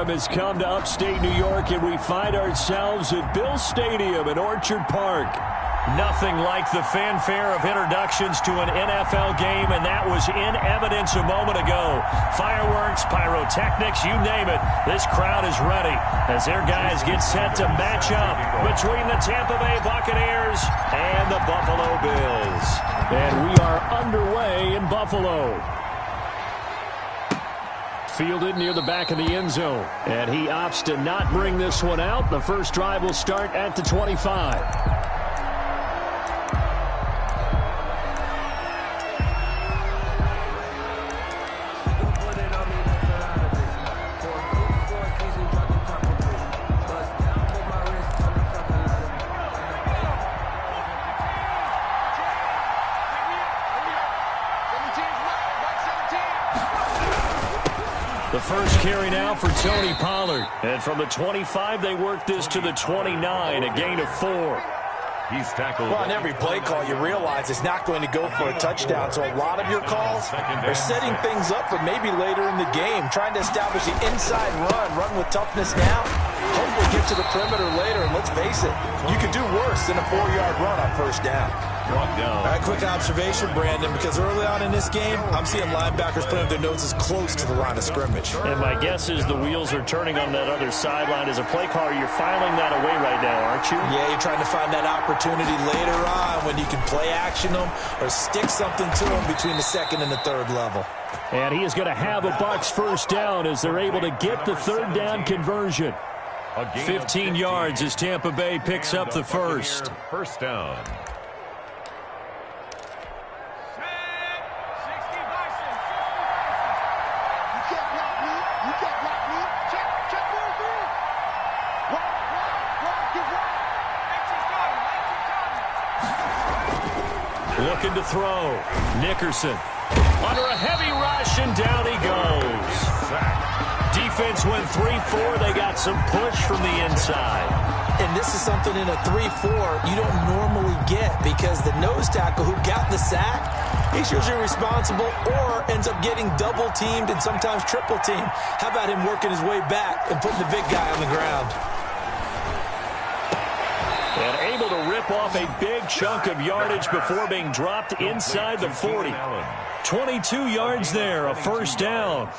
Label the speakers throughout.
Speaker 1: Autumn has come to upstate New York, and we find ourselves at Bills Stadium in Orchard Park. Nothing like the fanfare of introductions to an NFL game, and that was in evidence a moment ago. Fireworks, pyrotechnics, you name it. This crowd is ready as their guys get set to match up between the Tampa Bay Buccaneers and the Buffalo Bills. And we are underway in Buffalo. Fielded near the back of the end zone, and he opts to not bring this one out. The first drive will start at the 25. The first carry now for Tony Pollard. And from the 25, they work this to the 29, a gain of 4.
Speaker 2: He's tackled.
Speaker 3: Well, on every play call, you realize it's not going to go for a touchdown. So a lot of your calls are setting things up for maybe later in the game, trying to establish the inside run with toughness now. Hopefully get to the perimeter later, and let's face it, you could do worse than a 4-yard run on first down.
Speaker 2: Down.
Speaker 3: All right, quick observation, Brandon, because early on in this game, I'm seeing linebackers putting their noses close to the line of scrimmage.
Speaker 1: And my guess is the wheels are turning on that other sideline. As a play caller, you're filing that away right now, aren't you?
Speaker 3: Yeah, you're trying to find that opportunity later on when you can play action them or stick something to them between the second and the third level.
Speaker 1: And he is going to have a Bucs first down as they're able to get the third down conversion. 15 yards as Tampa Bay picks up the first.
Speaker 2: First down.
Speaker 1: Looking to throw. Nickerson under a heavy rush, and down he goes. Defense went 3-4. They got some push from the inside.
Speaker 3: And this is something in a 3-4 you don't normally get, because the nose tackle who got the sack, he's usually responsible or ends up getting double teamed and sometimes triple teamed. How about him working his way back and putting the big guy on the ground?
Speaker 1: And able to rip off a big chunk of yardage before being dropped inside the 40. 22 yards there, a first down.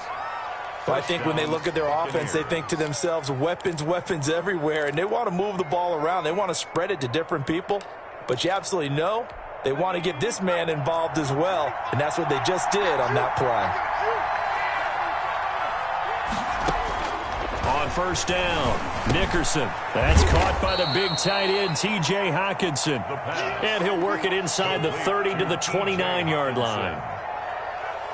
Speaker 3: Well, I think when they look at their offense, they think to themselves, weapons everywhere, and they want to move the ball around. They want to spread it to different people, but you absolutely know they want to get this man involved as well, and that's what they just did on that play.
Speaker 1: On first down, Nickerson. That's caught by the big tight end, T.J. Hockenson. And he'll work it inside the 30 to the 29-yard line.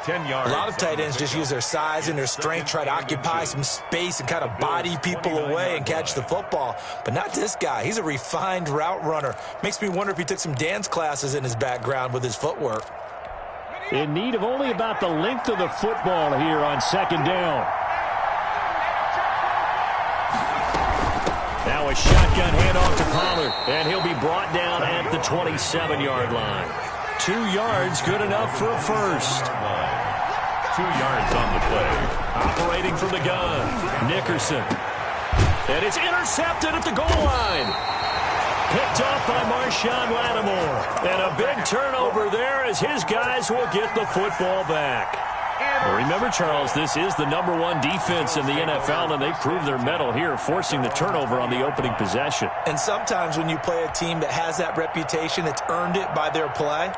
Speaker 2: 10 yards.
Speaker 3: A lot of tight ends just use their size and their strength, try to occupy some space and kind of body people away and catch the football. But not this guy. He's a refined route runner. Makes me wonder if he took some dance classes in his background with his footwork.
Speaker 1: In need of only about the length of the football here on second down. Now a shotgun handoff to Pollard, and he'll be brought down at the 27-yard line. 2 yards, good enough for a first.
Speaker 2: 2 yards on the play.
Speaker 1: Operating from the gun, Nickerson. And it's intercepted at the goal line. Picked off by Marshawn Lattimore. And a big turnover there as his guys will get the football back. Well, remember, Charles, this is the #1 defense in the NFL, and they proved their mettle here, forcing the turnover on the opening possession.
Speaker 3: And sometimes when you play a team that has that reputation, it's earned it by their play.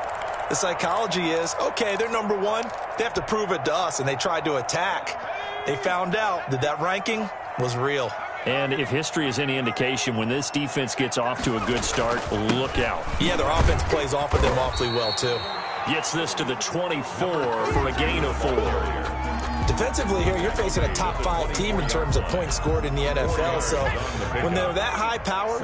Speaker 3: The psychology is, okay, they're #1. They have to prove it to us, and they tried to attack. They found out that that ranking was real.
Speaker 1: And if history is any indication, when this defense gets off to a good start, look out.
Speaker 3: Yeah, their offense plays off of them awfully well, too.
Speaker 1: Gets this to the 24 for a gain of 4.
Speaker 3: Defensively here, you're facing a top 5 team in terms of points scored in the NFL. So when they're that high powered,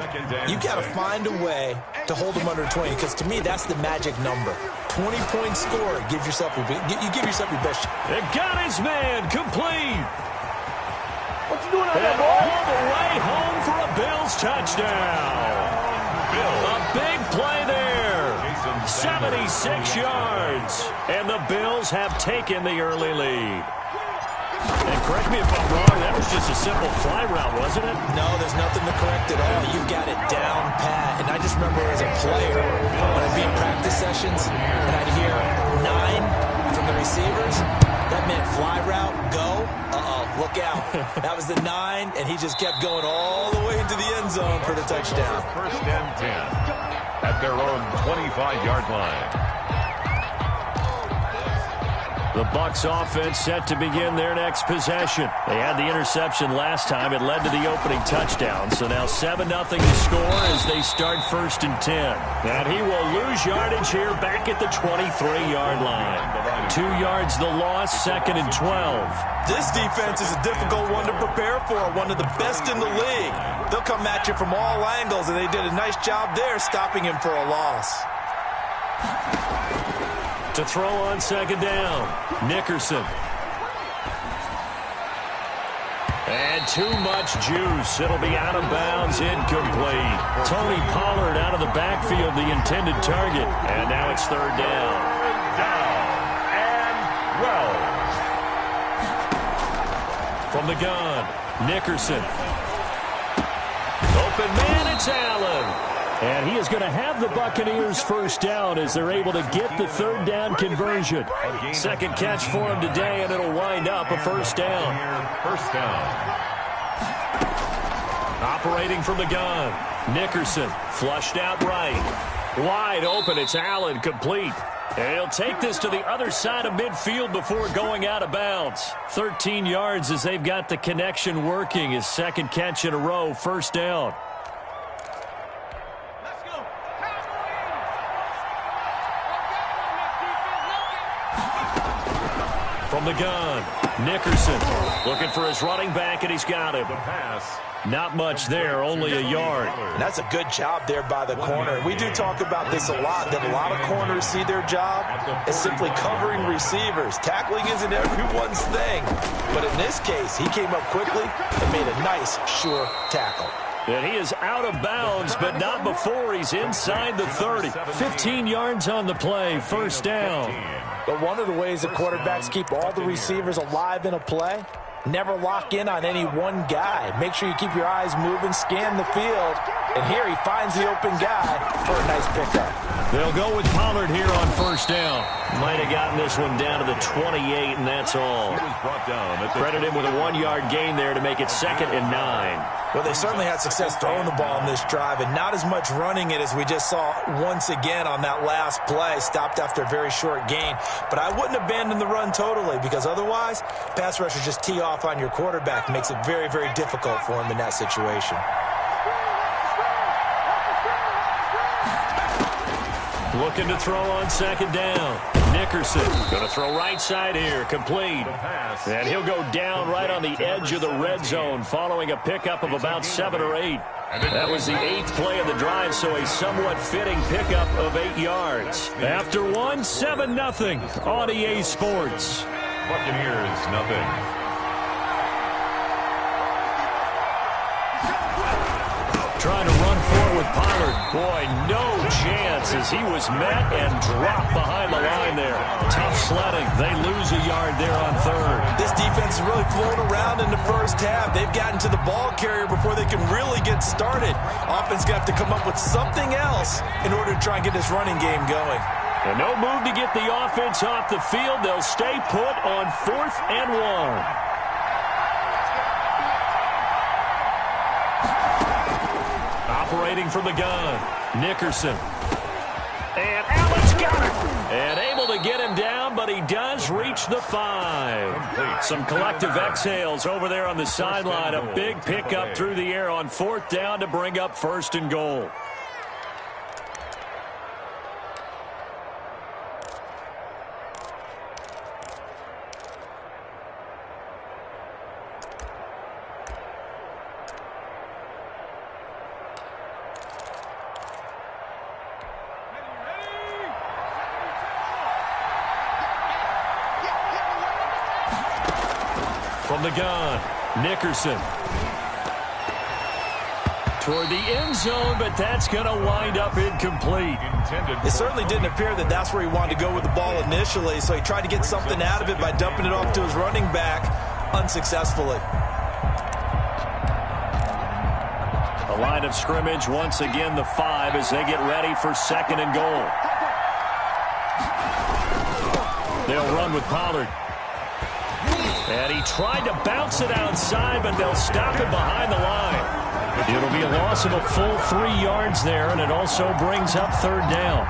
Speaker 3: you got to find a way to hold them under 20. Because to me, that's the magic number. 20 points scored. You give yourself your best shot.
Speaker 1: And got his man complete.
Speaker 3: What you doing out
Speaker 1: there, boy? All the way home for a Bills touchdown. A big play there. 76 yards. And the Bills have taken the early lead. And correct me if I'm wrong, that was just a simple fly route, wasn't it?
Speaker 3: No, there's nothing to correct at all. You've got it down pat. And I just remember as a player, when I'd be in practice sessions, and I'd hear 9 from the receivers, that meant fly route, go. Look out. That was the 9, and he just kept going all the way into the end zone for the touchdown.
Speaker 2: First and 10 at their own 25-yard line.
Speaker 1: The Bucs offense set to begin their next possession. They had the interception last time. It led to the opening touchdown. So now 7-0 to score as they start first and 10. And he will lose yardage here back at the 23-yard line. 2 yards the loss, second and 12.
Speaker 3: This defense is a difficult one to prepare for, one of the best in the league. They'll come at you from all angles, and they did a nice job there stopping him for a loss.
Speaker 1: To throw on second down, Nickerson. And too much juice. It'll be out of bounds, incomplete. Tony Pollard out of the backfield, the intended target. And now it's third down.
Speaker 2: And well.
Speaker 1: From the gun, Nickerson. Open man, it's Allen. And he is going to have the Buccaneers first down as they're able to get the third down conversion. Second catch for him today, and it'll wind up a first down.
Speaker 2: First down.
Speaker 1: Operating from the gun, Nickerson flushed out right. Wide open, it's Allen, complete. And he'll take this to the other side of midfield before going out of bounds. 13 yards as they've got the connection working. His second catch in a row, first down. From the gun, Nickerson looking for his running back, and he's got him.
Speaker 2: The pass.
Speaker 1: Not much there, only a yard.
Speaker 3: And that's a good job there by the corner. We do talk about this a lot, that a lot of corners see their job as simply covering receivers. Tackling isn't everyone's thing. But in this case, he came up quickly and made a nice, sure tackle.
Speaker 1: And he is out of bounds, but not before he's inside the 30. 15 yards on the play, first down.
Speaker 3: But one of the ways that quarterbacks keep all the receivers alive in a play, never lock in on any one guy. Make sure you keep your eyes moving, scan the field. And here he finds the open guy for a nice pickup.
Speaker 1: They'll go with Pollard here on first down. Might have gotten this one down to the 28, and that's all.
Speaker 2: He was brought down.
Speaker 1: Credit him with a 1-yard gain there to make it second and 9.
Speaker 3: Well, they certainly had success throwing the ball in this drive, and not as much running it as we just saw once again on that last play. Stopped after a very short gain. But I wouldn't abandon the run totally, because otherwise, pass rushers just tee off on your quarterback. Makes it very, very difficult for him in that situation.
Speaker 1: Looking to throw on second down. Nickerson going to throw right side here, complete. And he'll go down right on the edge of the red zone following a pickup of about 7 or 8. That was the 8th play of the drive, so a somewhat fitting pickup of 8 yards. After one, 7-0 on EA Sports.
Speaker 2: Buccaneers, nothing.
Speaker 1: Trying to run forward with Pollard. Boy, no chance as he was met and dropped behind the line there. Tough sledding. They lose a yard there on third.
Speaker 3: This defense is really flown around in the first half. They've gotten to the ball carrier before they can really get started. Offense got to come up with something else in order to try and get this running game going.
Speaker 1: And no move to get the offense off the field. They'll stay put on 4th and 1. Operating from the gun, Nickerson. And Allen's got it. And able to get him down, but he does reach the 5. Some collective exhales over there on the sideline. A big pickup through the air on 4th down to bring up 1st and goal. From the gun, Nickerson. Toward the end zone, but that's going to wind up incomplete.
Speaker 3: It certainly didn't appear that that's where he wanted to go with the ball initially, so he tried to get something out of it by dumping it off to his running back. unsuccessfully.
Speaker 1: The line of scrimmage, once again, the 5 as they get ready for 2nd and goal. They'll run with Pollard. And he tried to bounce it outside, but they'll stop him behind the line. It'll be a loss of a full 3 yards there, and it also brings up 3rd down.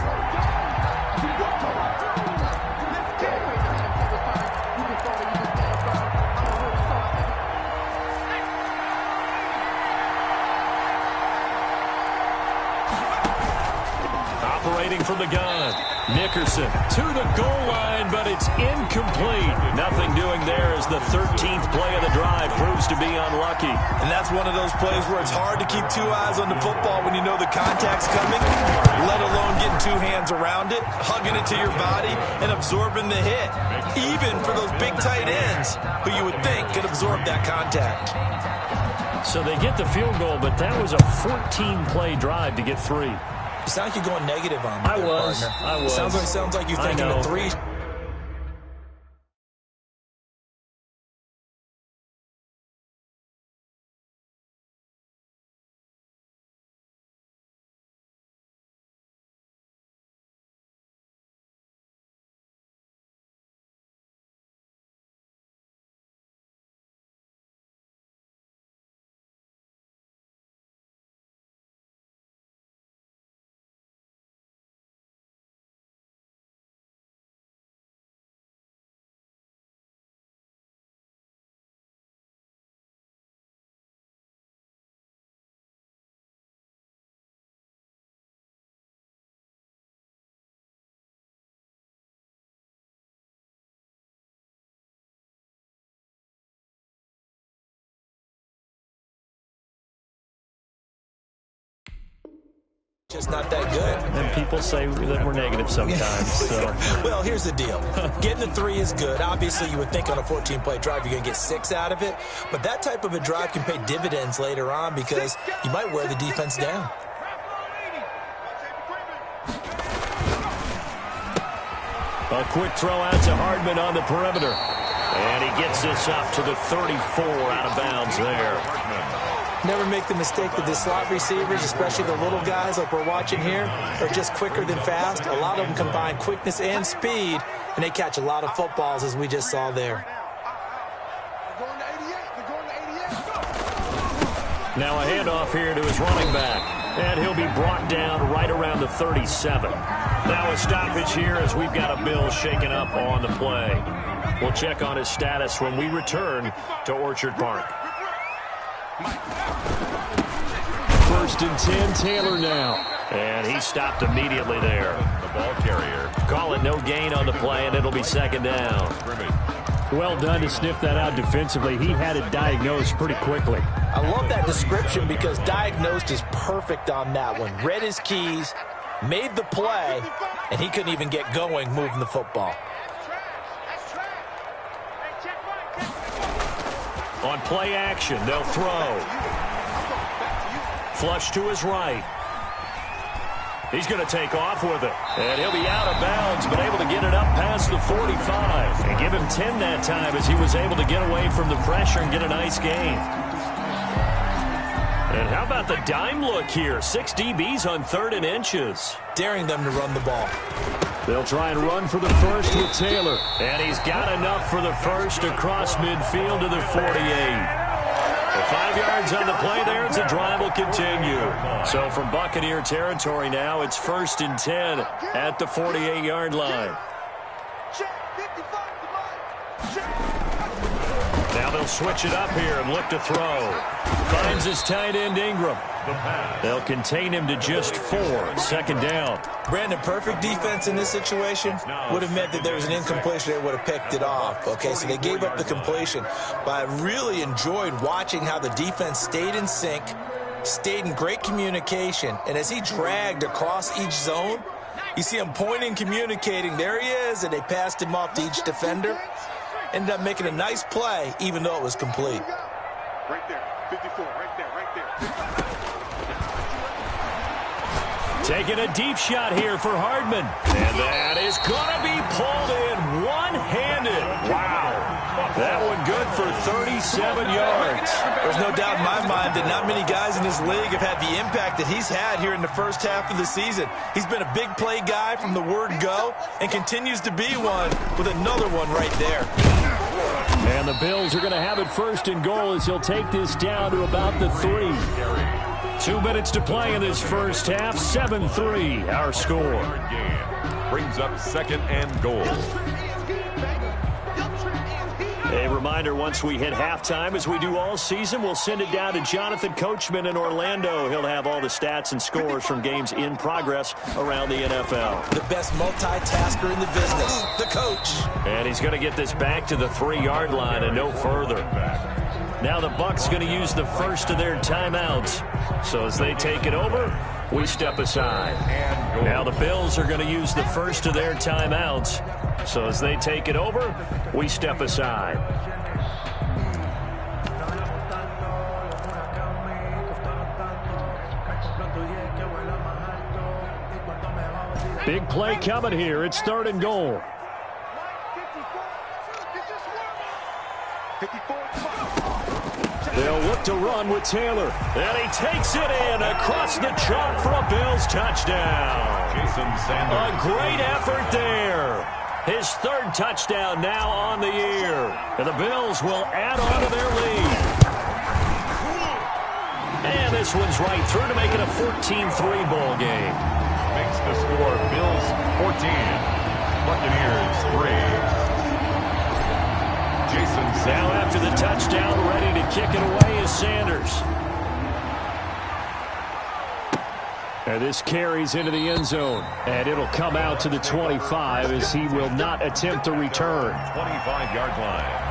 Speaker 1: Operating from the gun. Nickerson to the goal line, but it's incomplete. Nothing doing there as the 13th play of the drive proves to be unlucky.
Speaker 3: And that's one of those plays where it's hard to keep 2 eyes on the football when you know the contact's coming, let alone getting 2 hands around it, hugging it to your body, and absorbing the hit. Even for those big tight ends who you would think could absorb that contact.
Speaker 1: So they get the field goal, but that was a 14-play drive to get 3.
Speaker 3: You sound like you're going negative on me,
Speaker 1: I was.
Speaker 3: Sounds like you're thinking the 3. Just not that good.
Speaker 1: And people say that we're negative sometimes. So.
Speaker 3: Well, here's the deal. Getting the 3 is good. Obviously, you would think on a 14-play drive you're going to get 6 out of it. But that type of a drive can pay dividends later on because you might wear the defense down.
Speaker 1: A quick throw out to Hardman on the perimeter. And he gets this up to the 34 out of bounds there.
Speaker 3: Never make the mistake that the slot receivers, especially the little guys like we're watching here, are just quicker than fast. A lot of them combine quickness and speed, and they catch a lot of footballs, as we just saw there.
Speaker 1: Now a handoff here to his running back, and he'll be brought down right around the 37. Now a stoppage here as we've got a Bill shaken up on the play. We'll check on his status when we return to Orchard Park. 1st and 10, Taylor now. And he stopped immediately there.
Speaker 2: The ball carrier.
Speaker 1: Call it no gain on the play, and it'll be 2nd down. Well done to sniff that out defensively. He had it diagnosed pretty quickly.
Speaker 3: I love that description because diagnosed is perfect on that one. Read his keys, made the play, and he couldn't even get going moving the football.
Speaker 1: On play action, they'll throw. Flush to his right. He's going to take off with it. And he'll be out of bounds, but able to get it up past the 45. And give him 10 that time as he was able to get away from the pressure and get a nice gain. And how about the dime look here? 6 DBs on 3rd and inches.
Speaker 3: Daring them to run the ball.
Speaker 1: They'll try and run for the first with Taylor. And he's got enough for the first across midfield to the 48. 5 yards on the play there as the drive will continue. So from Buccaneer territory now, it's 1st and 10 at the 48-yard line. Now they'll switch it up here and look to throw. Finds his tight end Ingram. They'll contain him to just 4. 2nd down.
Speaker 3: Brandon, perfect defense in this situation would have meant that there was an incompletion. They would have picked it off. Okay, so they gave up the completion. But I really enjoyed watching how the defense stayed in sync, stayed in great communication. And as he dragged across each zone, you see him pointing, communicating. There he is, and they passed him off to each defender. Ended up making a nice play, even though it was complete.
Speaker 2: Right there, 54, right there, right there.
Speaker 1: Taking a deep shot here for Hardman. And that is going to be pulled in one-handed. Wow. That one good for 37 yards.
Speaker 3: There's no doubt in my mind that not many guys in this league have had the impact that he's had here in the first half of the season. He's been a big play guy from the word go and continues to be one with another one right there.
Speaker 1: And the Bills are going to have it first and goal as he'll take this down to about the 3. 2 minutes to play in this first half. 7-3 our score.
Speaker 2: Brings up second and goal.
Speaker 1: A reminder, once we hit halftime, as we do all season, we'll send it down to Jonathan Coachman in Orlando. He'll have all the stats and scores from games in progress around the NFL.
Speaker 3: The best multitasker in the business, the coach.
Speaker 1: And he's going to get this back to the 3-yard line and no further. Now the Bucs going to use the first of their timeouts. So as they take it over, we step aside. Now the Bills are going to use the first of their timeouts. So as they take it over, we step aside. Big play coming here. It's 3rd and goal. They'll look to run with Taylor. And he takes it in across the chalk for a Bills touchdown.
Speaker 2: Jason Sanders.
Speaker 1: A great effort there. His 3rd touchdown now on the year. And the Bills will add on to their lead. And this one's right through to make it a 14-3 ball game.
Speaker 2: Makes the score Bills 14, Buccaneers 3. Jason Sanders.
Speaker 1: Now after the touchdown, ready to kick it away is Sanders. And this carries into the end zone. And it'll come out to the 25 as he will not attempt to return.
Speaker 2: 25-yard line.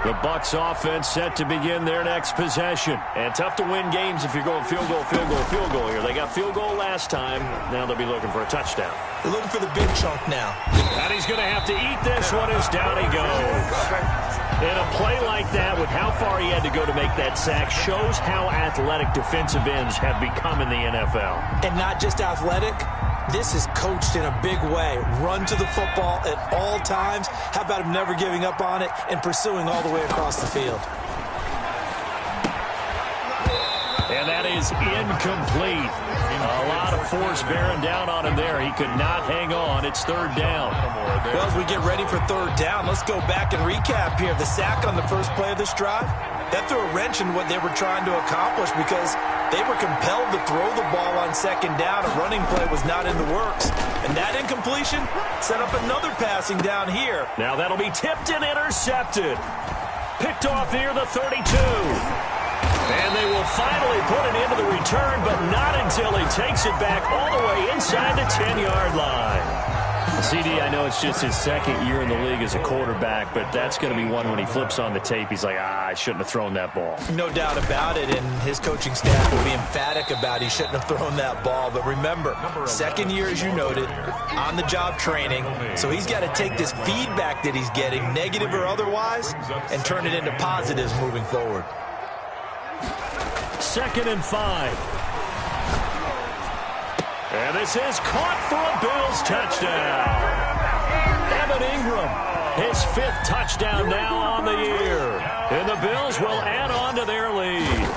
Speaker 1: The Bucs offense set to begin their next possession. And tough to win games if you're going field goal, field goal, field goal here. They got field goal last time. Now they'll be looking for a touchdown.
Speaker 3: They're looking for the big chunk now.
Speaker 1: And he's going to have to eat this one as down he goes. And a play like that with how far he had to go to make that sack shows how athletic defensive ends have become in the NFL.
Speaker 3: And not just athletic. This is coached in a big way. Run to the football at all times. How about him never giving up on it and pursuing all the way across the field?
Speaker 1: And that is incomplete. A lot of force bearing down on him there. He could not hang on. It's 3rd down.
Speaker 3: Well, as we get ready for 3rd down, let's go back and recap here. The sack on the first play of this drive, that threw a wrench in what they were trying to accomplish because they were compelled to throw the ball on 2nd down. A running play was not in the works. And that incompletion set up another passing down here.
Speaker 1: Now that'll be tipped and intercepted. Picked off near the 32. And they will finally put it into the return, but not until he takes it back all the way inside the 10-yard line. CD, I know it's just his 2nd year in the league as a quarterback, but that's going to be one when he flips on the tape. He's like, I shouldn't have thrown that ball.
Speaker 3: No doubt about it, and his coaching staff will be emphatic about he shouldn't have thrown that ball. But remember, 2nd year, as you noted, on-the-job training. So he's got to take this feedback that he's getting, negative or otherwise, and turn it into positives moving forward.
Speaker 1: 2nd and 5. And this is caught for a Bills touchdown. Evan Ingram, his 5th touchdown now on the year. And the Bills will add on to their lead.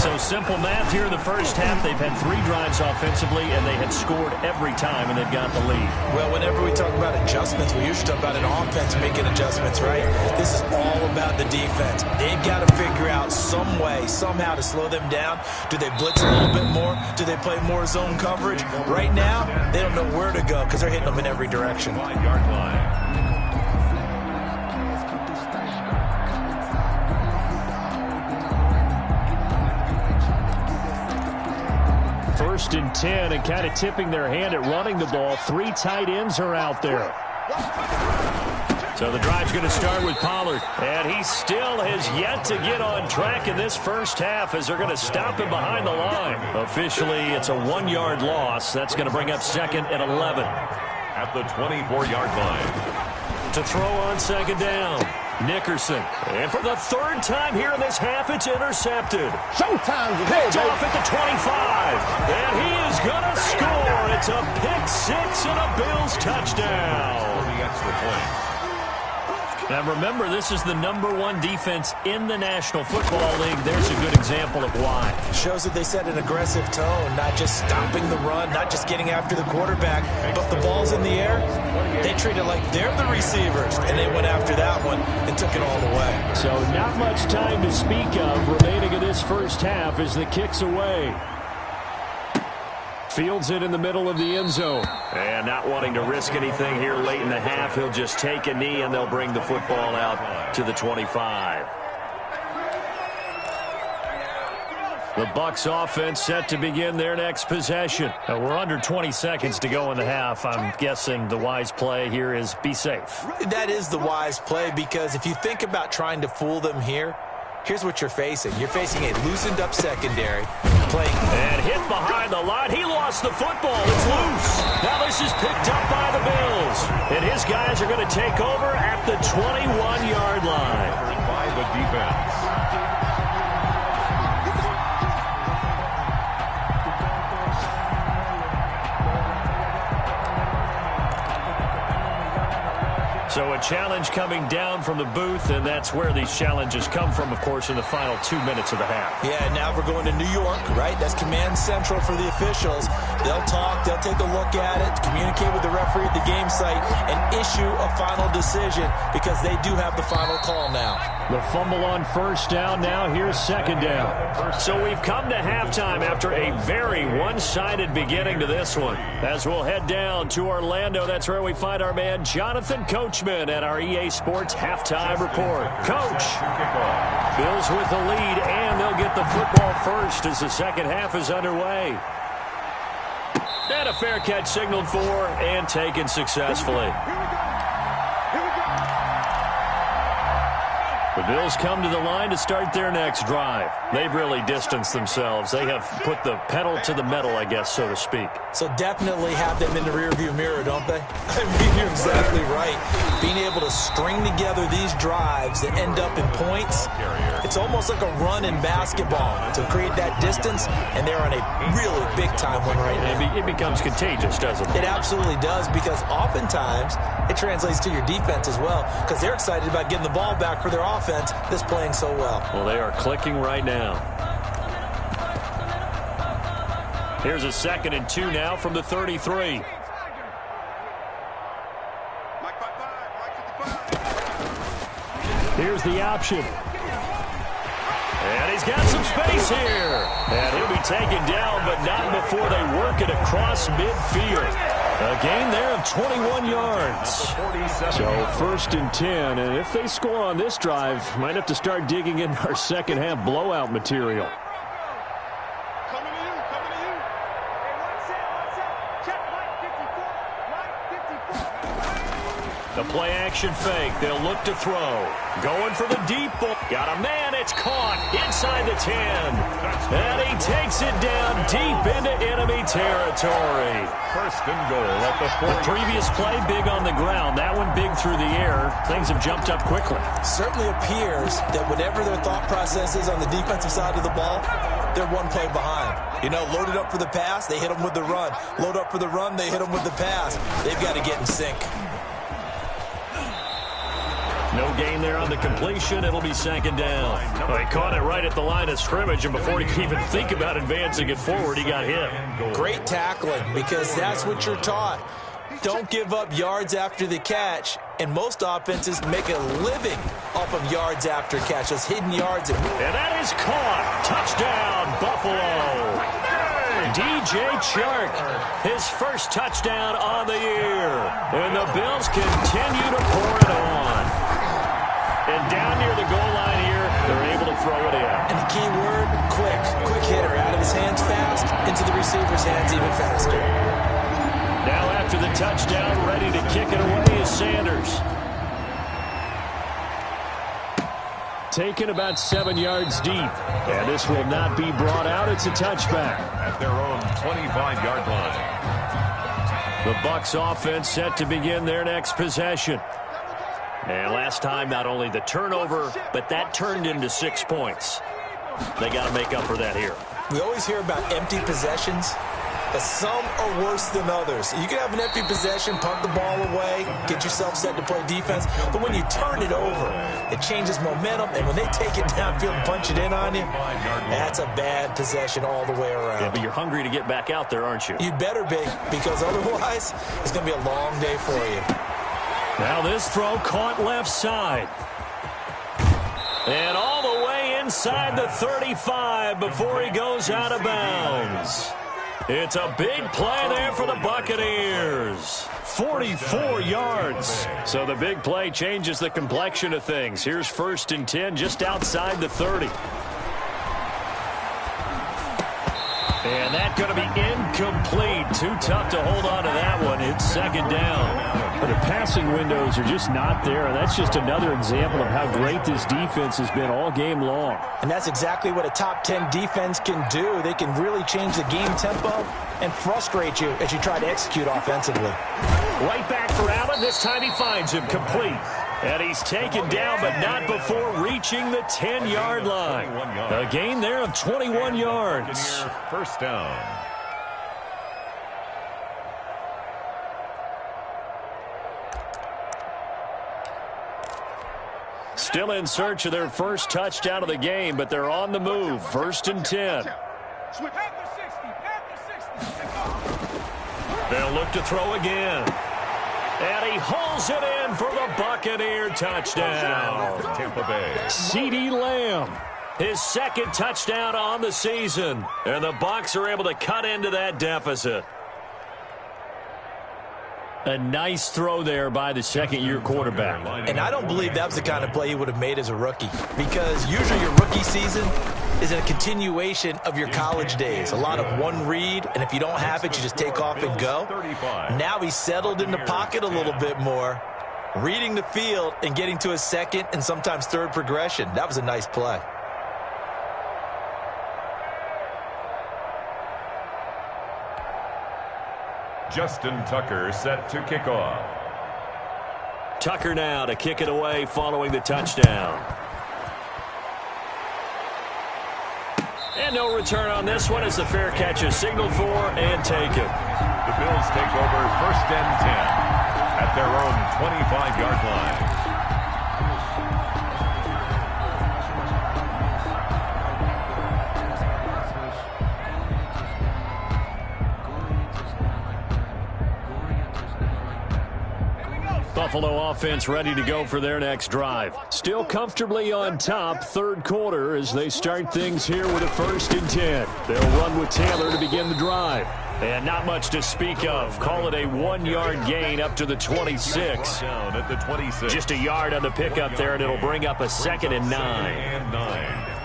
Speaker 1: So simple math here in the first half. They've had 3 drives offensively, and they have scored every time, and they've got the lead.
Speaker 3: Well, whenever we talk about adjustments, we usually talk about an offense making adjustments, right? This is all about the defense. They've got to figure out some way, somehow to slow them down. Do they blitz a little bit more? Do they play more zone coverage? Right now, they don't know where to go because they're hitting them in every direction.
Speaker 2: 5-yard line.
Speaker 1: First and 10, and kind of tipping their hand at running the ball. 3 tight ends are out there. So the drive's going to start with Pollard. And he still has yet to get on track in this first half as they're going to stop him behind the line. Officially, it's a 1-yard loss. That's going to bring up 2nd and 11.
Speaker 2: At the 24-yard line.
Speaker 1: To throw on 2nd down. Nickerson. And for the third time here in this half, it's intercepted.
Speaker 4: Showtime today,
Speaker 1: Picked off at the 25. And he is going to score. It's a pick six and a Bills touchdown.
Speaker 2: The extra point.
Speaker 1: Now remember, this is the #1 defense in the National Football League. There's a good example of why.
Speaker 3: Shows that they set an aggressive tone, not just stopping the run, not just getting after the quarterback, but the ball's in the air. They treat it like they're the receivers, and they went after that one and took it all the way.
Speaker 1: So not much time to speak of remaining in this first half as the kick's away. Fields it in the middle of the end zone. And not wanting to risk anything here late in the half, he'll just take a knee and they'll bring the football out to the 25. The Bucs offense set to begin their next possession. We're under 20 seconds to go in the half. I'm guessing the wise play here is be safe.
Speaker 3: That is the wise play, because if you think about trying to fool them here, here's what you're facing. You're facing a loosened up secondary.
Speaker 1: And hit behind the line. He lost the football. It's loose. Now this is picked up by the Bills. And his guys are going to take over at the 21-yard line.
Speaker 2: By the defense.
Speaker 1: So a challenge coming down from the booth, and that's where these challenges come from, of course, in the final 2 minutes of the half.
Speaker 3: Yeah, now we're going to New York, right? That's command central for the officials. They'll talk, they'll take a look at it, communicate with the referee at the game site, and issue a final decision, because they do have the final call now.
Speaker 1: The fumble on first down. Now here's second down. So we've come to halftime after a very one-sided beginning to this one. As we'll head down to Orlando, that's where we find our man Jonathan Coachman at our EA Sports Halftime Report. Coach, Bills with the lead, and they'll get the football first as the second half is underway. And a fair catch signaled for and taken successfully. The Bills come to the line to start their next drive. They've really distanced themselves. They have put the pedal to the metal, I guess, so to speak.
Speaker 3: So definitely have them in the rearview mirror, don't they? I mean, you're exactly right. Being able to string together these drives that end up in points, it's almost like a run in basketball to create that distance, and they're on a really big-time one right now.
Speaker 1: It becomes contagious, doesn't it?
Speaker 3: It absolutely does, because oftentimes it translates to your defense as well, because they're excited about getting the ball back for their offense that's playing so well.
Speaker 1: Well, they are clicking right now. Here's a 2nd and 2 now from the 33. Here's the option. And he's got some space here. And he'll be taken down, but not before they work it across midfield. A gain there of 21 yards. So 1st and 10, and if they score on this drive, might have to start digging in our second half blowout material. The play action fake. They'll look to throw. Going for the deep ball. Got a man. It's caught inside the 10. And he takes it down deep into enemy territory.
Speaker 2: 1st and goal at the 40.
Speaker 1: The previous play big on the ground. That one big through the air. Things have jumped up quickly.
Speaker 3: Certainly appears that whatever their thought process is on the defensive side of the ball, they're one play behind. You know, loaded up for the pass, they hit them with the run. Load up for the run, they hit them with the pass. They've got to get in sync.
Speaker 1: No gain there on the completion. It'll be 2nd down. Well, he caught it right at the line of scrimmage, and before he could even think about advancing it forward, he got hit.
Speaker 3: Great tackling, because that's what you're taught. Don't give up yards after the catch, and most offenses make a living off of yards after catch, those hidden yards.
Speaker 1: And that is caught. Touchdown, Buffalo. DJ Chark, his first touchdown on the year. And the Bills continue to pour it on. And down near the goal line here, they're able to throw it in.
Speaker 3: And the key word, quick. Quick hitter. Out of his hands fast, into the receiver's hands even faster.
Speaker 1: Now after the touchdown, ready to kick it away is Sanders. Taken about 7 yards deep. And this will not be brought out. It's a touchback.
Speaker 2: At their own 25-yard line.
Speaker 1: The Bucs offense set to begin their next possession. And last time, not only the turnover, but that turned into 6 points. They got to make up for that here.
Speaker 3: We always hear about empty possessions, but some are worse than others. You can have an empty possession, punt the ball away, get yourself set to play defense, but when you turn it over, it changes momentum, and when they take it downfield and punch it in on you, that's a bad possession all the way around.
Speaker 1: Yeah, but you're hungry to get back out there, aren't you?
Speaker 3: You better be, because otherwise, it's going to be a long day for you.
Speaker 1: Now this throw caught left side. And all the way inside the 35 before he goes out of bounds. It's a big play there for the Buccaneers. 44 yards. So the big play changes the complexion of things. Here's 1st and 10 just outside the 30. And that's going to be incomplete. Too tough to hold on to that one. It's 2nd down.
Speaker 4: But the passing windows are just not there, and that's just another example of how great this defense has been all game long.
Speaker 3: And that's exactly what a top 10 defense can do. They can really change the game tempo and frustrate you as you try to execute offensively.
Speaker 1: Right back for Allen. This time he finds him complete. And he's taken down, but not before reaching the 10-yard line. A gain there of 21 yards.
Speaker 2: 1st down.
Speaker 1: Still in search of their first touchdown of the game, but they're on the move. 1st and 10. They'll look to throw again. And he hauls it in for the Buccaneer touchdown.
Speaker 2: Tampa Bay.
Speaker 1: CeeDee Lamb, his 2nd touchdown on the season. And the Bucs are able to cut into that deficit. A nice throw there by the 2nd-year quarterback.
Speaker 3: And I don't believe that was the kind of play he would have made as a rookie, because usually your rookie season is a continuation of your college days. A lot of one read, and if you don't have it, you just take off and go. Now he's settled in the pocket a little bit more, reading the field and getting to his 2nd and sometimes 3rd progression. That was a nice play.
Speaker 2: Justin Tucker set to kick off.
Speaker 1: Tucker now to kick it away following the touchdown. And no return on this one as the fair catch is signaled for and taken.
Speaker 2: The Bills take over 1st and 10 at their own 25-yard line.
Speaker 1: Buffalo offense ready to go for their next drive. Still comfortably on top, 3rd quarter as they start things here with a 1st and 10. They'll run with Taylor to begin the drive. And not much to speak of. Call it a 1-yard gain up to the 26.
Speaker 2: Down at the 26.
Speaker 1: Just a yard on the pickup there, and it'll bring up a 2nd and 9.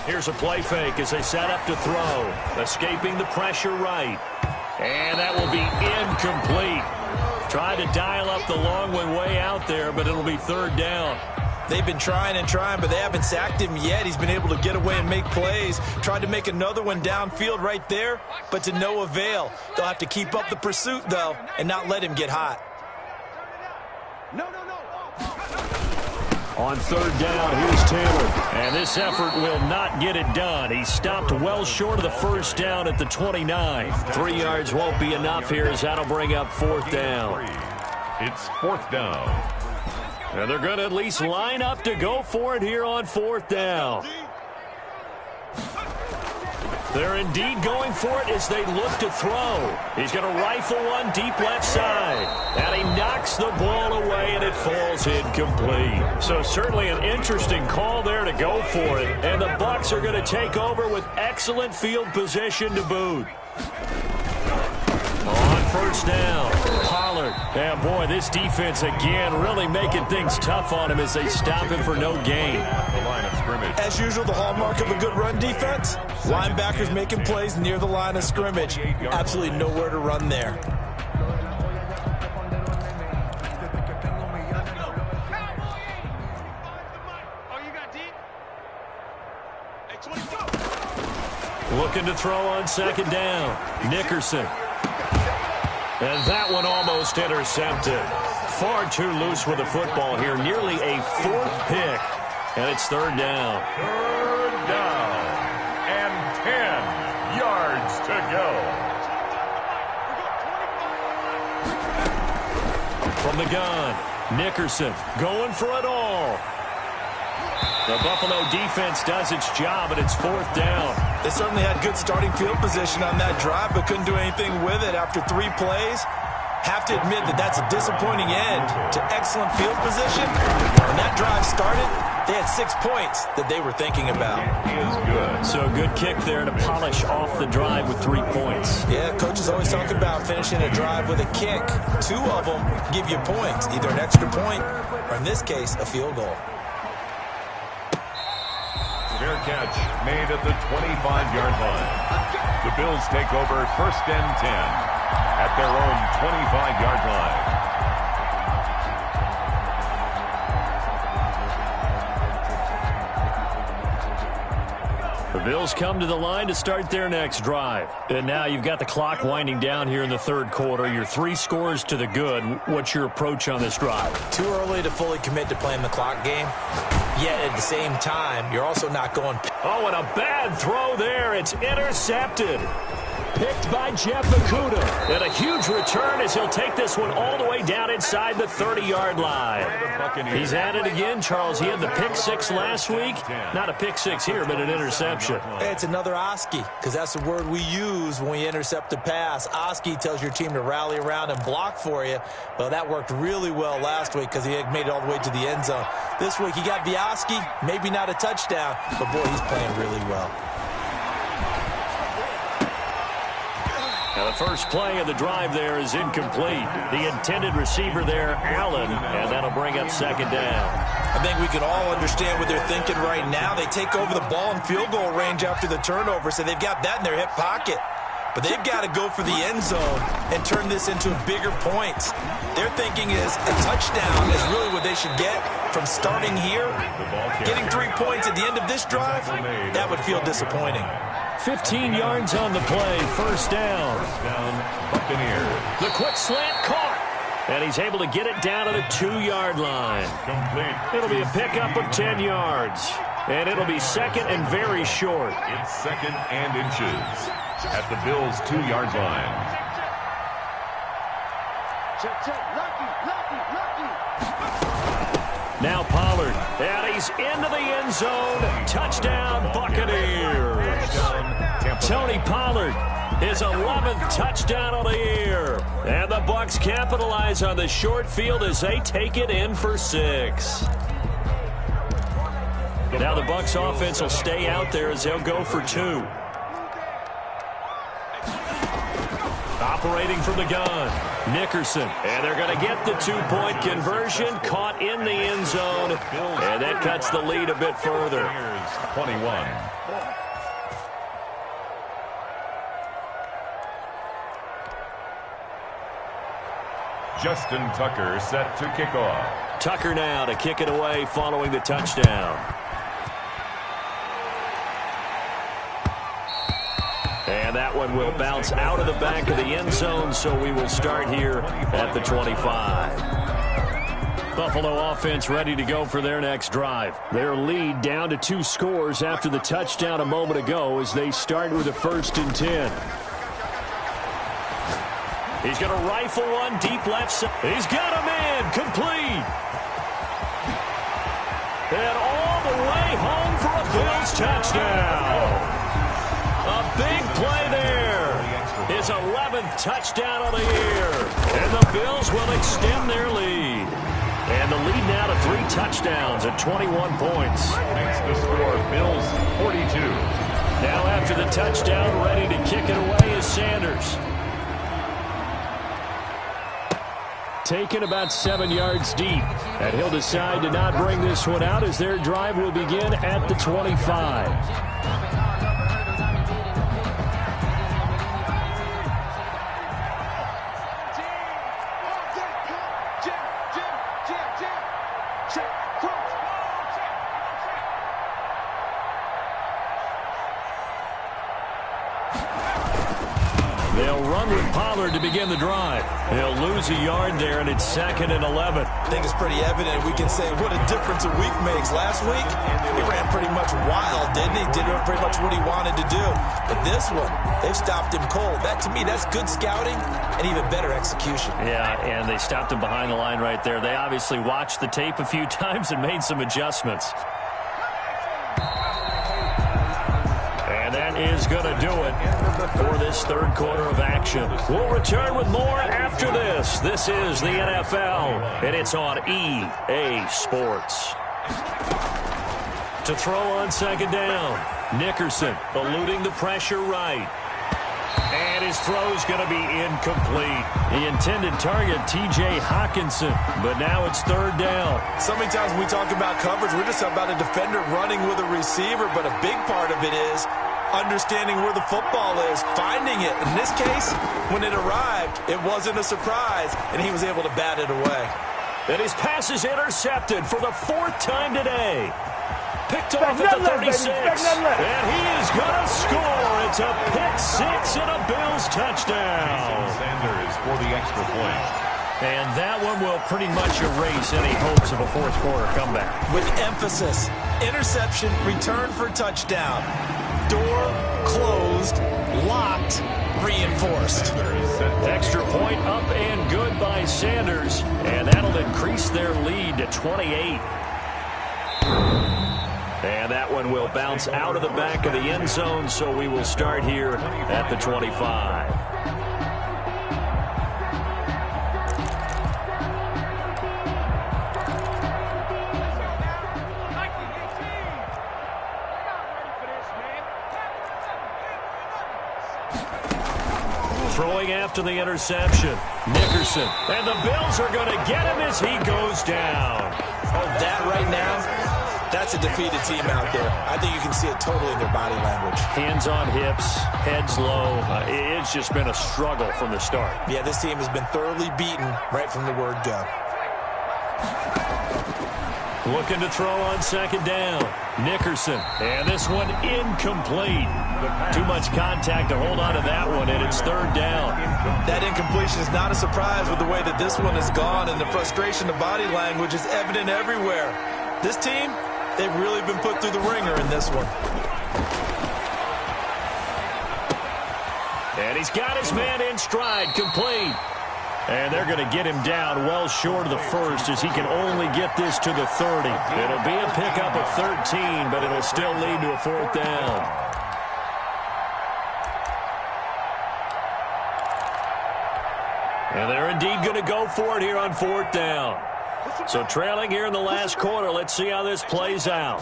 Speaker 1: Here's a play fake as they set up to throw. Escaping the pressure right. And that will be incomplete. Tried to dial up the long one way out there, but it'll be 3rd down.
Speaker 3: They've been trying and trying, but they haven't sacked him yet. He's been able to get away and make plays. Tried to make another one downfield right there, but to no avail. They'll have to keep up the pursuit, though, and not let him get hot.
Speaker 1: On 3rd down, here's Taylor. And this effort will not get it done. He stopped well short of the 1st down at the 29. 3 yards won't be enough here as that'll bring up 4th down.
Speaker 2: It's 4th down.
Speaker 1: And they're going to at least line up to go for it here on 4th down. They're indeed going for it as they look to throw. He's going to rifle one deep left side. And he knocks the ball away, and it falls incomplete. So certainly an interesting call there to go for it. And the Bucs are going to take over with excellent field position to boot. On 1st down, Pollard. And boy, this defense again really making things tough on him as they stop him for no gain.
Speaker 2: The line of scrimmage.
Speaker 3: As usual, the hallmark of a good run defense, linebackers making plays near the line of scrimmage. Absolutely nowhere to run there.
Speaker 1: Looking to throw on second down. Nickerson. And that one almost intercepted. Far too loose with the football here. Nearly a fourth pick. And it's third down.
Speaker 2: Third down. And 10 yards to go.
Speaker 1: From the gun, Nickerson going for it all. The Buffalo defense does its job, and it's fourth down.
Speaker 3: They certainly had good starting field position on that drive, but couldn't do anything with it after 3 plays. Have to admit that that's a disappointing end to excellent field position. When that drive started, they had 6 points that they were thinking about.
Speaker 2: He is good.
Speaker 1: So a good kick there to polish off the drive with 3 points.
Speaker 3: Yeah, coaches always talk about finishing a drive with a kick. 2 of them give you points, either an extra point or, in this case, a field goal.
Speaker 2: Fair catch made at the 25-yard line. The Bills take over first and 10 at their own 25-yard line.
Speaker 1: The Bills come to the line to start their next drive. And now you've got the clock winding down here in the third quarter. You're 3 scores to the good. What's your approach on this drive?
Speaker 3: Too early to fully commit to playing the clock game. Yet at the same time, you're also not going.
Speaker 1: Oh, and a bad throw there. It's intercepted. Picked by Jeff Okudah. And a huge return as he'll take this one all the way down inside the 30-yard line. He's at it again, Charles. He had the pick 6 last week. Not a pick 6 here, but an interception.
Speaker 3: It's another Oski, because that's the word we use when we intercept a pass. Oski tells your team to rally around and block for you. Well, that worked really well last week because he had made it all the way to the end zone. This week he got the Oski, maybe not a touchdown, but boy, he's playing really well.
Speaker 1: Now the first play of the drive there is incomplete. The intended receiver there, Allen, and that'll bring up second down.
Speaker 3: I think we can all understand what they're thinking right now. They take over the ball in field goal range after the turnover, so they've got that in their hip pocket. But they've got to go for the end zone and turn this into bigger points. Their thinking is a touchdown is really what they should get from starting here. Getting 3 points at the end of this drive, that would feel disappointing.
Speaker 1: 15 yards on the play, first down.
Speaker 2: Buccaneers.
Speaker 1: The quick slant caught. And he's able to get it down to the 2-yard line.
Speaker 2: Complete.
Speaker 1: It'll be a pickup of 10 yards. And it'll be second and very short.
Speaker 2: It's second and inches at the Bills' 2-yard line.
Speaker 1: Now Pollard, and he's into the end zone. Touchdown, Buccaneers. Tony Pollard, his 11th touchdown of the year. And the Bucs capitalize on the short field as they take it in for 6. Now the Bucs offense will stay out there as they'll go for 2. Operating from the gun, Nickerson. And they're going to get the 2-point conversion, caught in the end zone. And that cuts the lead a bit further.
Speaker 2: 21. Justin Tucker set to kick off.
Speaker 1: Tucker now to kick it away following the touchdown. And that one will bounce out of the back of the end zone, so we will start here at the 25. Buffalo offense ready to go for their next drive. Their lead down to 2 scores after the touchdown a moment ago as they start with a 1st and 10. He's going to rifle one deep left side. He's got him in. Complete. And all the way home for a Bills touchdown. A big play there. His 11th touchdown of the year. And the Bills will extend their lead. And the lead now to 3 touchdowns at 21 points.
Speaker 2: Makes the score Bills 42.
Speaker 1: Now after the touchdown, ready to kick it away is Sanders. Taken about 7 yards deep. And he'll decide to not bring this one out as their drive will begin at the 25. They'll run with Pollard to begin the drive. They'll lose a yard there, and it's 2nd and 11.
Speaker 3: I think it's pretty evident. We can say what a difference a week makes. Last week, he ran pretty much wild, didn't he? Did pretty much what he wanted to do. But this one, they've stopped him cold. That, to me, that's good scouting and even better execution.
Speaker 1: Yeah, and they stopped him behind the line right there. They obviously watched the tape a few times and made some adjustments. And that is going to do it for this third quarter of action. We'll return with more after this. This is the NFL, and it's on EA Sports. To throw on second down, Nickerson eluding the pressure right. And his throw's going to be incomplete. The intended target, T.J. Hawkinson, but now it's third down.
Speaker 3: So many times when we talk about coverage, we're just about a defender running with a receiver, but a big part of it is understanding where the football is, finding it. In this case, when it arrived, it wasn't a surprise, and he was able to bat it away.
Speaker 1: And his pass is intercepted for the 4th time today. Picked off at the 36, and he is going to score. It's a pick 6 and a Bills touchdown.
Speaker 2: Sanders for the extra point.
Speaker 1: And that one will pretty much erase any hopes of a fourth quarter comeback.
Speaker 3: With emphasis, interception, return for touchdown. Door closed, locked, reinforced.
Speaker 1: Extra point up and good by Sanders, and that'll increase their lead to 28. And that one will bounce out of the back of the end zone, so we will start here at the 25. Throwing after the interception, Nickerson. And the Bills are going to get him as he goes down.
Speaker 3: Oh, that right now, that's a defeated team out there. I think you can see it totally in their body language.
Speaker 1: Hands on hips, heads low. It's just been a struggle from the start.
Speaker 3: Yeah, this team has been thoroughly beaten right from the word go.
Speaker 1: Looking to throw on second down. Nickerson. And this one incomplete. Too much contact to hold on to that one, and it's third down.
Speaker 3: That incompletion is not a surprise with the way that this one has gone, and the frustration, the body language is evident everywhere. This team, they've really been put through the ringer in this one.
Speaker 1: And he's got his man in stride, complete. And they're going to get him down well short of the first as he can only get this to the 30. It'll be a pickup of 13, but it'll still lead to a fourth down. And they're indeed going to go for it here on fourth down. So trailing here in the last quarter, let's see how this plays out.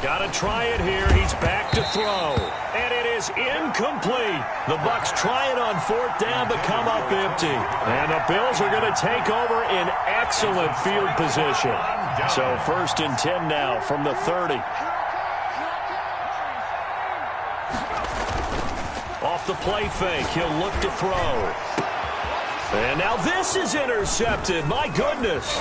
Speaker 1: Got to try it here. He's back to throw. And it is incomplete. The Bucs try it on fourth down but come up empty. And the Bills are going to take over in excellent field position. So 1st and 10 now from the 30. Off the play fake, he'll look to throw. And now this is intercepted. My goodness.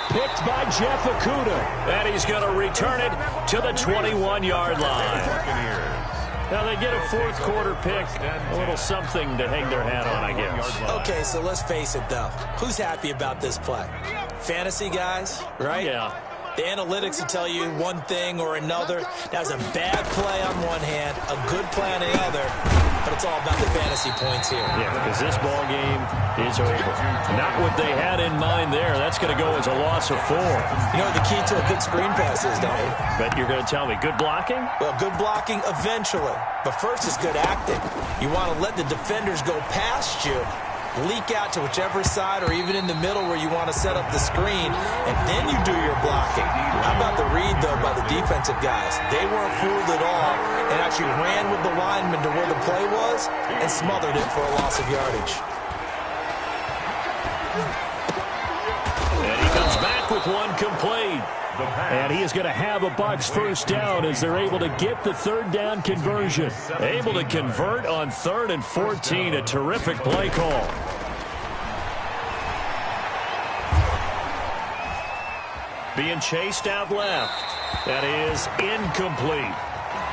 Speaker 1: Picked by Jeff Okudah. And he's going to return it to the 21-yard line. Now they get a fourth quarter pick. A little something to hang their hat on, I guess.
Speaker 3: Okay, so let's face it, though. Who's happy about this play? Fantasy guys, right?
Speaker 1: Yeah.
Speaker 3: The analytics will tell you one thing or another. That was a bad play on one hand, a good play on the other, but it's all about the fantasy points here.
Speaker 1: Yeah, because this ball game is over. Not what they had in mind there. That's going to go as a loss of 4.
Speaker 3: You know what the key to a good screen pass is, don't you?
Speaker 1: But you're going to tell me, good blocking?
Speaker 3: Well, good blocking eventually, but first is good acting. You want to let the defenders go past you, leak out to whichever side or even in the middle where you want to set up the screen, and then you do your blocking. How about the read, though, by the defensive guys? They weren't fooled at all and actually ran with the lineman to where the play was and smothered it for a loss of yardage.
Speaker 1: And he comes back with one complete. And he is going to have a Bucs first down as they're able to get the third down conversion. Able to convert on 3rd and 14. A terrific play call. Being chased out left. That is incomplete.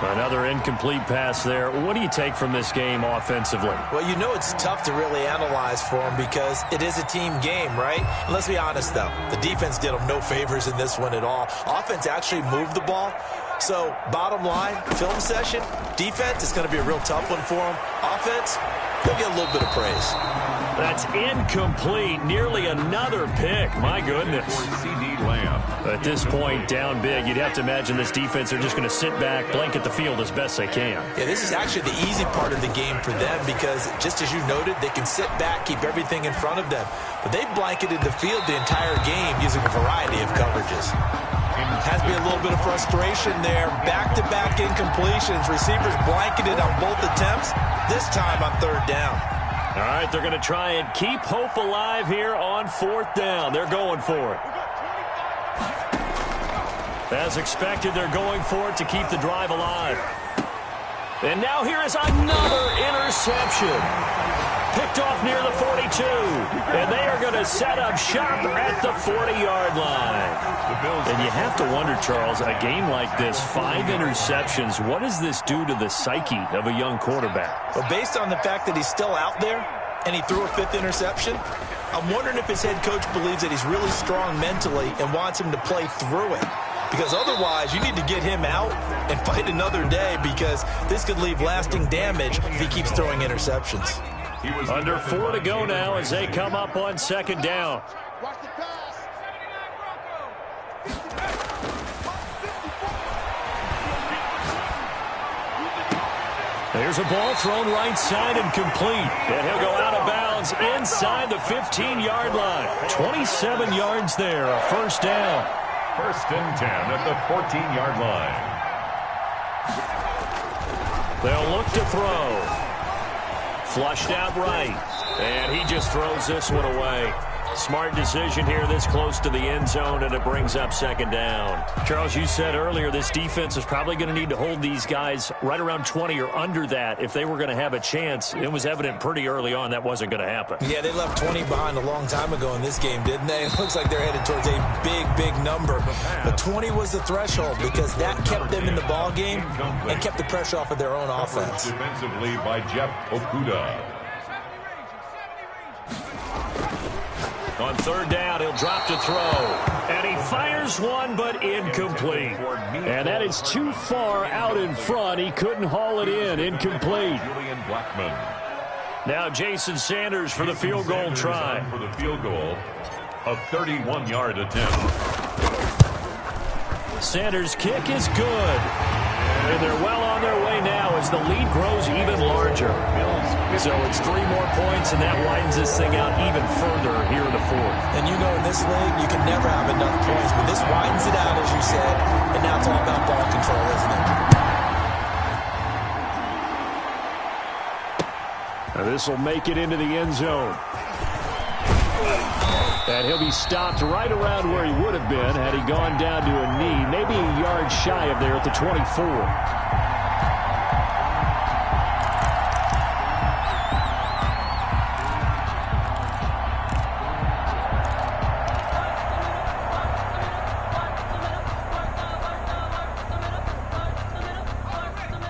Speaker 4: Another incomplete pass there. What do you take from this game offensively?
Speaker 3: Well, you know it's tough to really analyze for them because it is a team game, right? And let's be honest, though. The defense did them no favors in this one at all. Offense actually moved the ball. So, bottom line, film session, defense is going to be a real tough one for them. Offense, they'll get a little bit of praise.
Speaker 1: That's incomplete. Nearly another pick. My goodness.
Speaker 2: CD Lamb.
Speaker 4: At this point, down big, you'd have to imagine this defense are just going to sit back, blanket the field as best they can.
Speaker 3: Yeah, this is actually the easy part of the game for them because, just as you noted, they can sit back, keep everything in front of them. But they blanketed the field the entire game using a variety of coverages. Has to be a little bit of frustration there. Back-to-back incompletions. Receivers blanketed on both attempts, this time on third down.
Speaker 1: All right, they're going to try and keep hope alive here on fourth down. They're going for it. As expected, they're going for it to keep the drive alive. And now here is another interception. Picked off near the 42. And they are going to set up shop at the 40-yard line. And you have to wonder, Charles, a game like this, 5 interceptions, what does this do to the psyche of a young quarterback?
Speaker 3: Well, based on the fact that he's still out there and he threw a 5th interception, I'm wondering if his head coach believes that he's really strong mentally and wants him to play through it. Because otherwise, you need to get him out and fight another day because this could leave lasting damage if he keeps throwing interceptions.
Speaker 1: Under 4 to go now as they come up on second down. There's a ball thrown right side and complete. And he'll go out of bounds inside the 15-yard line. 27 yards there, a first down.
Speaker 2: First and 10 at the 14-yard line.
Speaker 1: They'll look to throw. Flushed out right. And he just throws this one away. Smart decision here this close to the end zone, and it brings up second down.
Speaker 4: Charles, you said earlier this defense is probably going to need to hold these guys right around 20 or under that if they were going to have a chance. It was evident pretty early on that wasn't going to happen.
Speaker 3: Yeah, they left 20 behind a long time ago in this game, didn't they? It looks like they're headed towards a big, big number. But 20 was the threshold because that kept them in the ball game and kept the pressure off of their own offense.
Speaker 2: Defensively by Jeff Okudah.
Speaker 1: On third down, he'll drop to throw. And he fires one, but incomplete.
Speaker 4: And that is too far out in front. He couldn't haul it in. Incomplete.
Speaker 2: Julian Blackman.
Speaker 1: Now Jason Sanders for the field goal try.
Speaker 2: For the field goal, a 31-yard attempt.
Speaker 1: Sanders' kick is good. And they're well on their way now as the lead grows even larger. So it's 3 more points, and that widens this thing out even further here in the fourth.
Speaker 3: And you know in this league, you can never have enough points, but this widens it out, as you said, and now it's all about ball control, isn't it?
Speaker 4: Now this will make it into the end zone. And he'll be stopped right around where he would have been had he gone down to a knee, maybe a yard shy of there at the 24.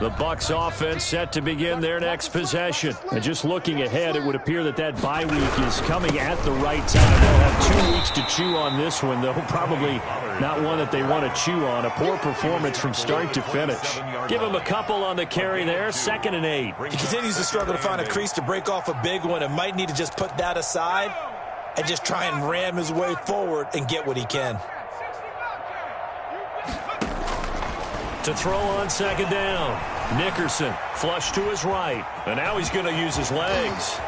Speaker 4: The Bucs offense set to begin their next possession. And just looking ahead, it would appear that that bye week is coming at the right time. They'll have 2 weeks to chew on this one, though. Probably not one that they want to chew on. A poor performance from start to finish.
Speaker 1: Give him a couple on the carry there. 2nd and 8.
Speaker 3: He continues to struggle to find a crease to break off a big one and might need to just put that aside and just try and ram his way forward and get what he can.
Speaker 1: To throw on second down. Nickerson flush to his right. And now he's going to use his legs.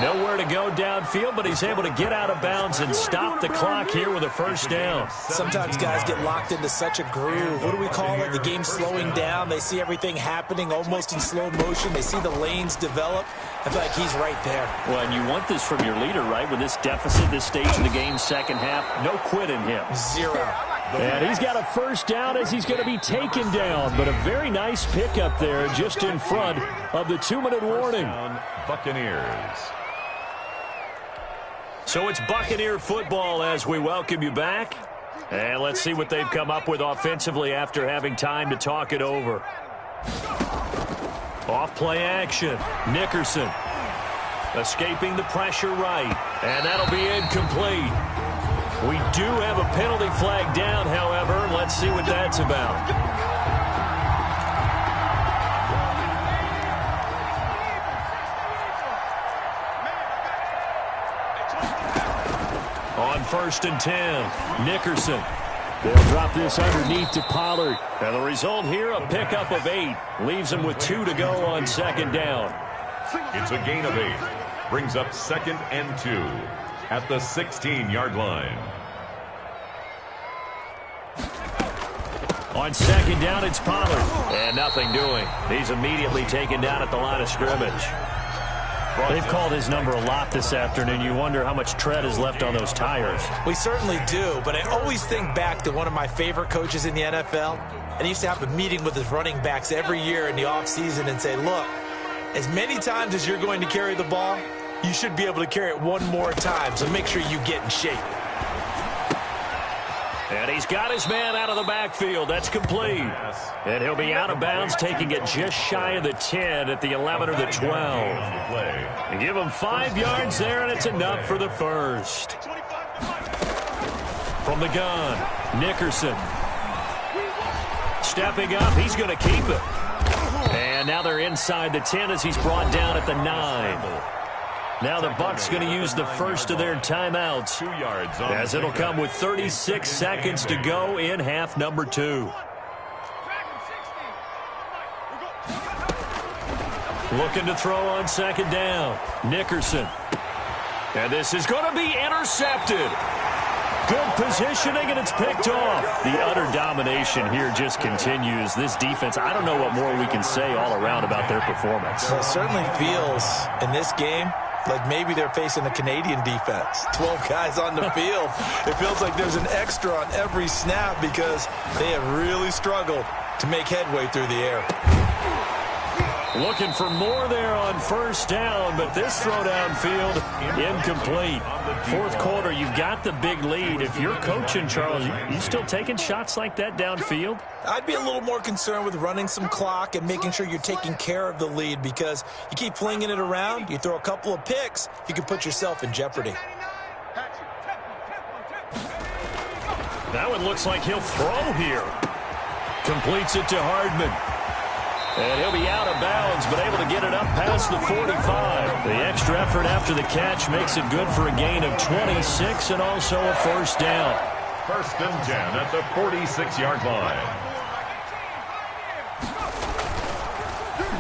Speaker 1: Nowhere to go downfield, but he's able to get out of bounds and stop the clock here with a first down.
Speaker 3: Sometimes guys get locked into such a groove. What do we call it? The game's slowing down. They see everything happening almost in slow motion. They see the lanes develop. I feel like he's right there.
Speaker 4: Well, and you want this from your leader, right? With this deficit, this stage of the game, second half, no quit in him.
Speaker 3: 0.
Speaker 4: And he's got a first down as he's going to be taken down. But a very nice pickup there just in front of the 2-minute warning.
Speaker 2: Buccaneers.
Speaker 1: So it's Buccaneer football as we welcome you back.
Speaker 4: And let's see what they've come up with offensively after having time to talk it over. Off play action. Nickerson escaping the pressure right. And that'll be incomplete. We do have a penalty flag down, however. Let's see what that's about. On 1st and 10, Nickerson. They'll drop this underneath to Pollard. And the result here, a pickup of 8. Leaves them with 2 to go on 2nd down.
Speaker 2: It's a gain of 8. Brings up 2nd and 2 at the 16-yard line.
Speaker 4: On 2nd down, it's Pollard. And nothing doing. He's immediately taken down at the line of scrimmage. They've called his number a lot this afternoon. You wonder how much tread is left on those tires.
Speaker 3: We certainly do, but I always think back to one of my favorite coaches in the NFL. And he used to have a meeting with his running backs every year in the offseason and say, look, as many times as you're going to carry the ball, you should be able to carry it one more time, so make sure you get in shape.
Speaker 4: And he's got his man out of the backfield. That's complete. And he'll be out of bounds, taking it just shy of the 10 at the 11 or the 12. And give him 5 yards there, and it's enough for the first. From the gun, Nickerson. Stepping up, he's going to keep it. And now they're inside the 10 as he's brought down at the 9. Now the Bucs going to use the first of their timeouts,
Speaker 2: 2 yards
Speaker 4: as it'll come with 36 seconds to go in half number 2. Looking to throw on 2nd down. Nickerson. And this is going to be intercepted. Good positioning, and it's picked off. The utter domination here just continues. This defense, I don't know what more we can say all around about their performance.
Speaker 3: It certainly feels in this game like maybe they're facing a Canadian defense. 12 guys on the field. It feels like there's an extra on every snap because they have really struggled to make headway through the air.
Speaker 4: Looking for more there on 1st down, but this throw downfield incomplete. 4th quarter, you've got the big lead. If you're coaching, Charles, you still taking shots like that downfield?
Speaker 3: I'd be a little more concerned with running some clock and making sure you're taking care of the lead, because you keep flinging it around, you throw a couple of picks, you can put yourself in jeopardy.
Speaker 4: That one looks like he'll throw here. Completes it to Hardman. And he'll be out of bounds, but able to get it up past the 45. The extra effort after the catch makes it good for a gain of 26 and also a 1st down.
Speaker 2: 1st and 10 at the 46-yard line.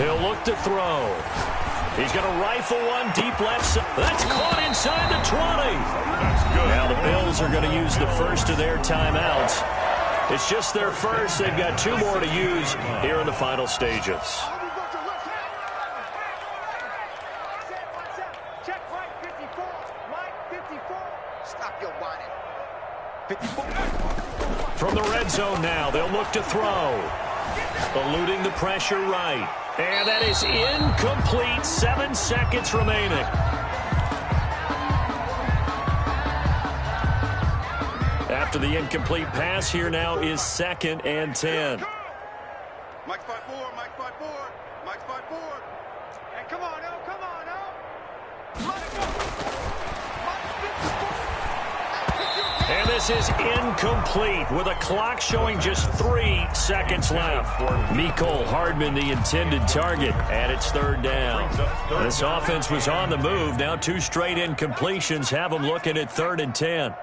Speaker 4: He'll look to throw. He's going to rifle one deep left side. That's caught inside the 20.
Speaker 2: That's good.
Speaker 4: Now the Bills are going to use the first of their timeouts. It's just their first. They've got 2 more to use here in the final stages.
Speaker 5: Check right 54. Mike 54. Stop your whining. 54.
Speaker 4: From the red zone now, they'll look to throw. Eluding the pressure right. And that is incomplete. 7 seconds remaining. After the incomplete pass, here now is 2nd and 10.
Speaker 5: Mike 5-4, Mike 5-4, Mike 5-4. Hey, come on, El, come on, El. Mike,
Speaker 4: And this is incomplete with a clock showing just 3 seconds left. Mecole Hardman, the intended target, and it's 3rd down. This offense was on the move. Now 2 straight incompletions have them looking at 3rd and 10.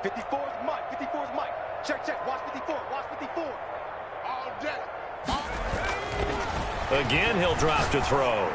Speaker 5: 54's Mike, 54's Mike. Check, watch 54, watch 54. All day.
Speaker 4: Again, he'll drop to throw.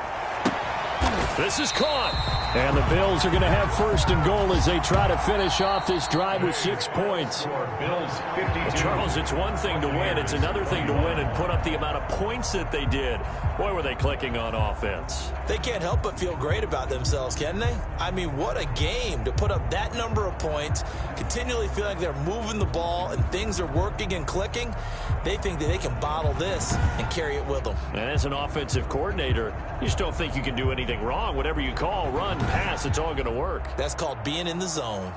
Speaker 4: This is caught. And the Bills are going to have 1st and goal as they try to finish off this drive with 6 points.
Speaker 2: Bills 52.
Speaker 4: Charles, it's one thing to win. It's another thing to win and put up the amount of points that they did. Boy, were they clicking on offense.
Speaker 3: They can't help but feel great about themselves, can they? I mean, what a game to put up that number of points, continually feel like they're moving the ball and things are working and clicking. They think that they can bottle this and carry it with them.
Speaker 4: And as an offensive coordinator, you just don't think you can do anything wrong. Whatever you call, run, pass, it's all going to work.
Speaker 3: That's called being in the zone.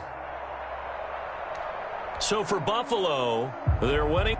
Speaker 1: So for Buffalo, they're winning.